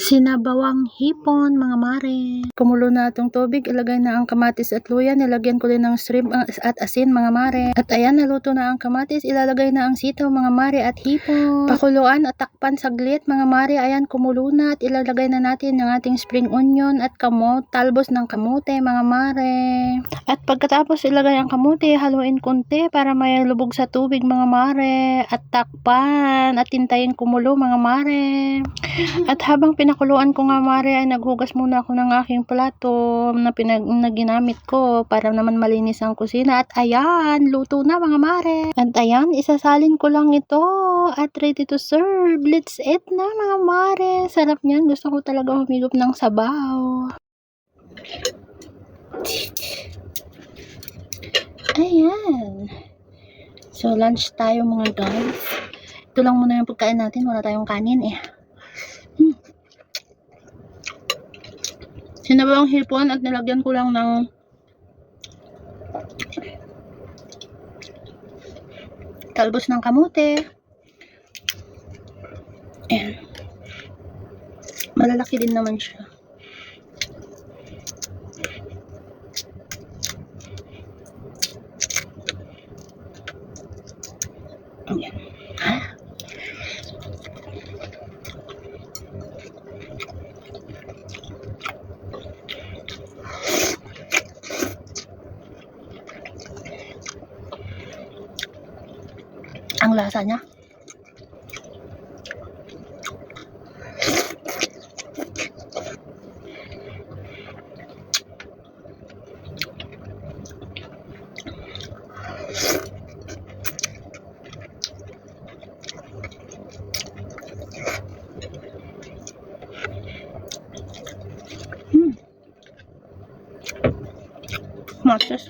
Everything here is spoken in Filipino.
Sinabawang hipon, mga mare. Kumulo na itong tubig, ilagay na ang kamatis at luya. Nilagyan ko din ng shrimp at asin, mga mare. At ayan, naluto na ang kamatis. Ilalagay na ang sitaw, mga mare, at hipon. Pakuluan at takpan saglit, mga mare. Ayan, kumulo na at ilalagay na natin ang ating spring onion at talbos ng kamote, mga mare. At pagkatapos ilagay ang kamote, haluin konti para may lubog sa tubig, mga mare. At takpan at hintayin kumulo, mga mare. At habang pinakuluan ko nga, mare, ay naghugas muna ako ng aking plato na ginamit ko para naman malinis ang kusina. At ayan, luto na, mga mare. At ayan, isasalin ko lang ito at ready to serve. Let's eat na, mga mare. Sarap niyan. Gusto ko talaga humigop ng sabaw. Ayan. So, lunch tayo, mga guys. Ito lang muna yung pagkain natin. Wala tayong kanin eh. Sinabawang hipon at nilagyan ko lang ng talbos ng kamote. Ayan. Malalaki din naman siya. Ayan. Ang lasa niya. Matas.